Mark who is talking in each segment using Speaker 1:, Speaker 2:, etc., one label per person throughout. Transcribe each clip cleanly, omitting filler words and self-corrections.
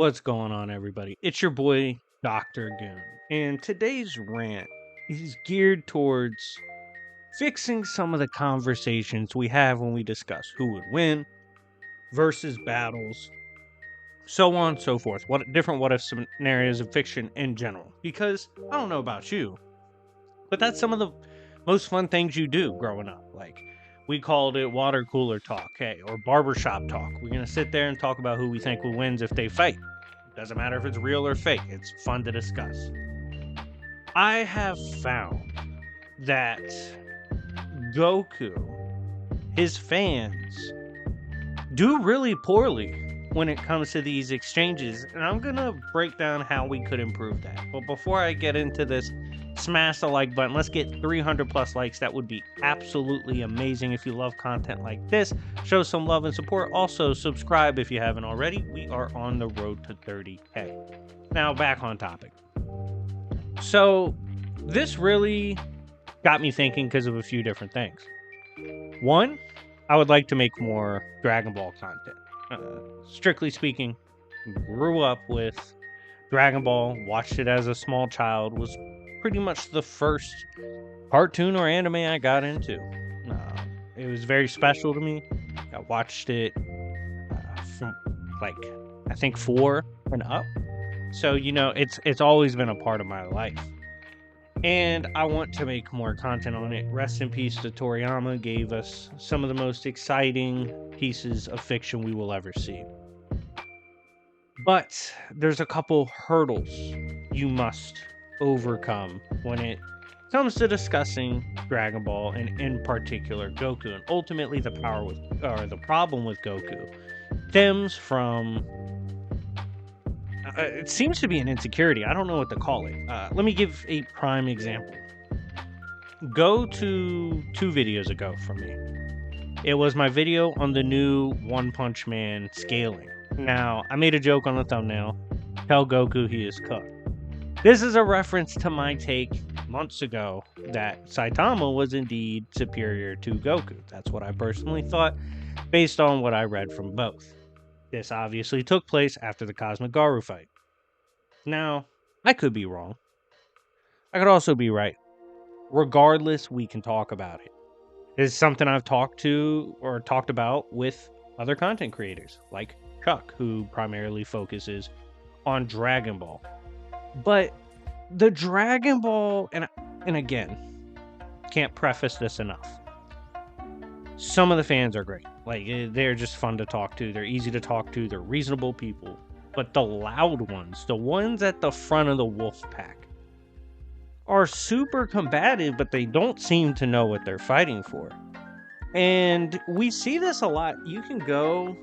Speaker 1: What's going on, everybody? It's your boy, Dr. Goon. And today's rant is geared towards fixing some of the conversations we have when we discuss who would win versus battles, so on and so forth. What different what if scenarios of fiction in general. Because I don't know about you, but that's some of the most fun things you do growing up. Like, we called it water cooler talk, hey, or barbershop talk. We're going to sit there and talk about who we think will wins if they fight. Doesn't matter if it's real or fake, it's fun to discuss. I have found that Goku, his fans, do really poorly when it comes to these exchanges, and I'm gonna break down how we could improve that. But before I get into this, smash the like button. Let's get 300 plus likes. That would be absolutely amazing. If you love content like this, show some love and support. Also, subscribe if you haven't already. We are on the road to 30K. Now, back on topic. So, this really got me thinking because of a few different things. One, I would like to make more Dragon Ball content. Strictly speaking, grew up with Dragon Ball, watched it as a small child, was pretty much the first cartoon or anime I got into. It was very special to me. I watched it from I think 4 and up. So, it's always been a part of my life. And I want to make more content on it. Rest in peace to Toriyama, gave us some of the most exciting pieces of fiction we will ever see. But there's a couple hurdles you must overcome when it comes to discussing Dragon Ball, and in particular Goku. And ultimately the problem with Goku stems from it seems to be an insecurity. I don't know what to call it. Let me give a prime example. Go to 2 videos ago from me. It was my video on the new One Punch Man scaling. Now, I made a joke on the thumbnail. Tell Goku he is cooked. This is a reference to my take months ago that Saitama was indeed superior to Goku. That's what I personally thought, based on what I read from both. This obviously took place after the Cosmic Garu fight. Now, I could be wrong. I could also be right. Regardless, we can talk about it. It's something I've talked about with other content creators, like Chuck, who primarily focuses on Dragon Ball. But the Dragon Ball, and again, can't preface this enough. Some of the fans are great. They're just fun to talk to. They're easy to talk to. They're reasonable people. But the loud ones, the ones at the front of the wolf pack, are super combative, but they don't seem to know what they're fighting for. And we see this a lot. You can go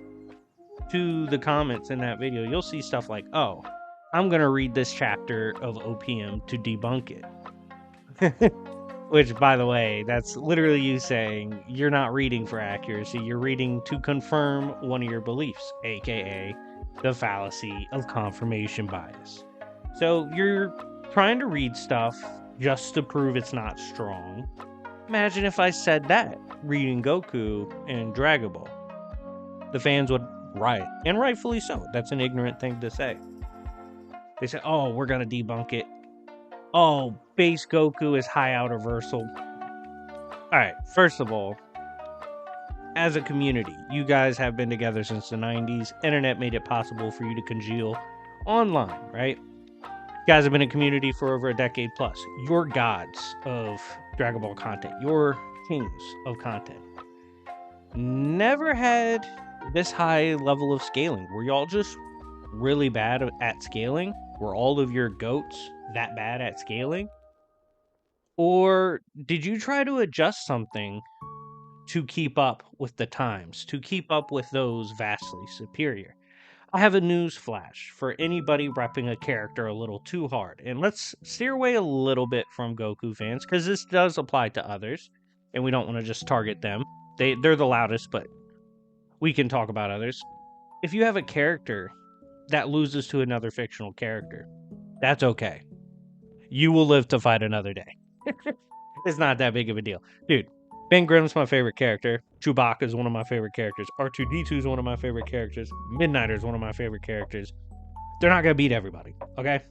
Speaker 1: to the comments in that video. You'll see stuff like, oh, I'm going to read this chapter of OPM to debunk it. Which, by the way, that's literally you saying you're not reading for accuracy. You're reading to confirm one of your beliefs, aka the fallacy of confirmation bias. So you're trying to read stuff just to prove it's not strong. Imagine if I said that, reading Goku and Dragon Ball. The fans would riot, and rightfully so. That's an ignorant thing to say. They say, oh, we're going to debunk it. Oh, base Goku is high out reversal. Alright, first of all, as a community, you guys have been together since the 90s. Internet made it possible for you to congeal online, right? You guys have been a community for over a decade plus. You're gods of Dragon Ball content. You're kings of content. Never had this high level of scaling. Were y'all just really bad at scaling? Were all of your goats that bad at scaling? Or did you try to adjust something to keep up with the times, to keep up with those vastly superior? I have a news flash for anybody repping a character a little too hard. And let's steer away a little bit from Goku fans, because this does apply to others, and we don't want to just target them. They're the loudest, but we can talk about others. If you have a character that loses to another fictional character, that's okay. You will live to fight another day. It's not that big of a deal. Dude, Ben Grimm's my favorite character. Chewbacca is one of my favorite characters. R2-D2 is one of my favorite characters. Midnighter is one of my favorite characters. They're not going to beat everybody, okay?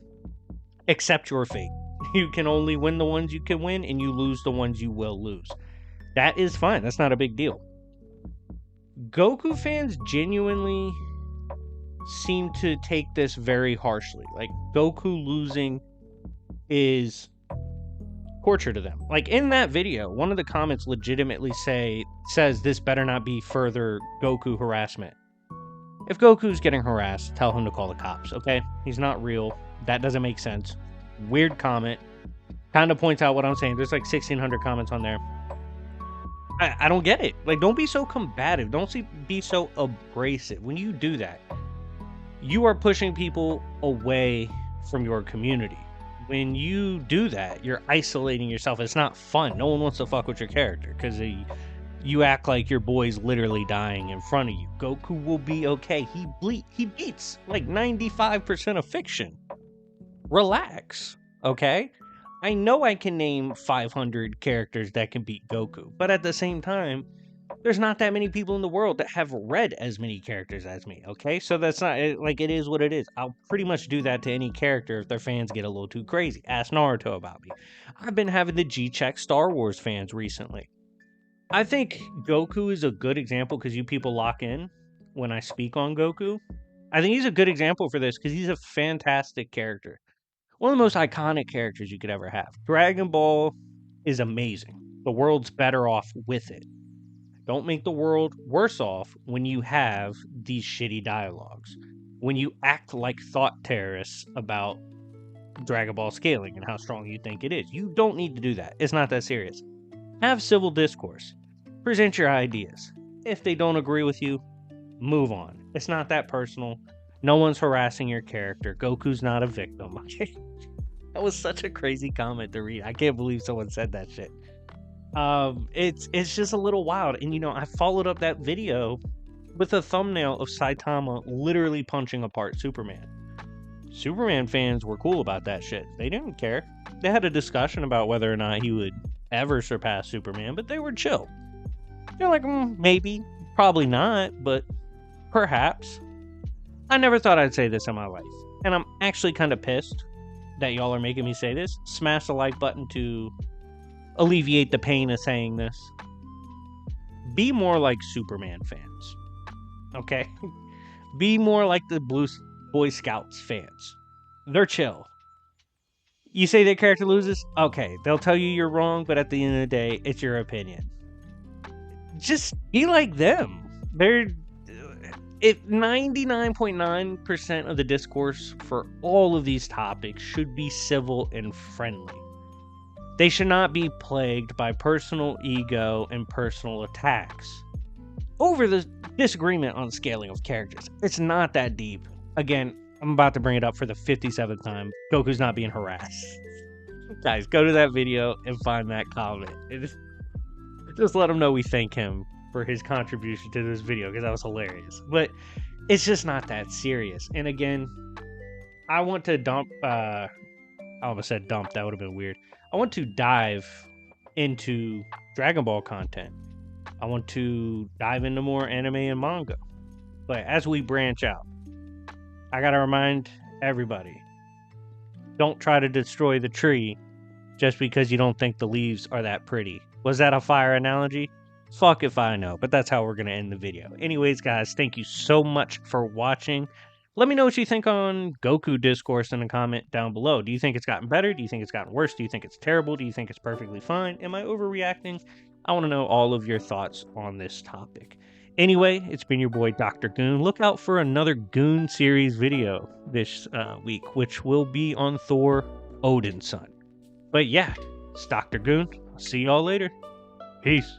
Speaker 1: Accept your fate. You can only win the ones you can win, and you lose the ones you will lose. That is fine. That's not a big deal. Goku fans genuinely seem to take this very harshly. Like, Goku losing is torture to them. Like, in that video, one of the comments legitimately says this better not be further Goku harassment. If Goku's getting harassed, tell him to call the cops, okay? He's not real. That doesn't make sense. Weird comment. Kind of points out what I'm saying. There's like 1,600 comments on there. I don't get it. Like, don't be so combative. Don't be so abrasive. When you do that, you are pushing people away from your community. When you do that, you're isolating yourself. It's not fun. No one wants to fuck with your character because you act like your boy's literally dying in front of you. Goku will be okay. He beats like 95% of fiction. Relax, okay? I know I can name 500 characters that can beat Goku, but at the same time, there's not that many people in the world that have read as many characters as me, okay? So that's not, like, it is what it is. I'll pretty much do that to any character if their fans get a little too crazy. Ask Naruto about me. I've been having the G-check Star Wars fans recently. I think Goku is a good example because you people lock in when I speak on Goku. I think he's a good example for this because he's a fantastic character. One of the most iconic characters you could ever have. Dragon Ball is amazing. The world's better off with it. Don't make the world worse off when you have these shitty dialogues. When you act like thought terrorists about Dragon Ball scaling and how strong you think it is. You don't need to do that. It's not that serious. Have civil discourse. Present your ideas. If they don't agree with you, move on. It's not that personal. No one's harassing your character. Goku's not a victim. Okay? That was such a crazy comment to read. I can't believe someone said that shit. It's just a little wild. And, you know, I followed up that video with a thumbnail of Saitama literally punching apart Superman. Superman fans were cool about that shit. They didn't care. They had a discussion about whether or not he would ever surpass Superman, but they were chill. They're like, maybe, probably not, but perhaps. I never thought I'd say this in my life, and I'm actually kind of pissed that y'all are making me say this. Smash the like button to alleviate the pain of saying this. Be more like Superman fans, okay? Be more like the Blue Boy Scouts fans. They're chill. You say their character loses? Okay, they'll tell you you're wrong, but at the end of the day, it's your opinion. Just be like them. If 99.9% of the discourse for all of these topics should be civil and friendly. They should not be plagued by personal ego and personal attacks over the disagreement on scaling of characters. It's not that deep. Again, I'm about to bring it up for the 57th time. Goku's not being harassed. Guys, go to that video and find that comment. Just let him know we thank him for his contribution to this video because that was hilarious. But it's just not that serious. And again, I want to dump... I almost said dump. That would have been weird. I want to dive into Dragon Ball content. I want to dive into more anime and manga. But as we branch out, I gotta remind everybody, don't try to destroy the tree just because you don't think the leaves are that pretty. Was that a fire analogy? Fuck if I know, but that's how we're gonna end the video. Anyways, guys, thank you so much for watching. Let me know what you think on Goku discourse in a comment down below. Do you think it's gotten better? Do you think it's gotten worse? Do you think it's terrible? Do you think it's perfectly fine? Am I overreacting? I want to know all of your thoughts on this topic. Anyway, it's been your boy, Dr. Goon. Look out for another Goon series video this week, which will be on Thor Odin's son. But yeah, it's Dr. Goon. I'll see y'all later. Peace.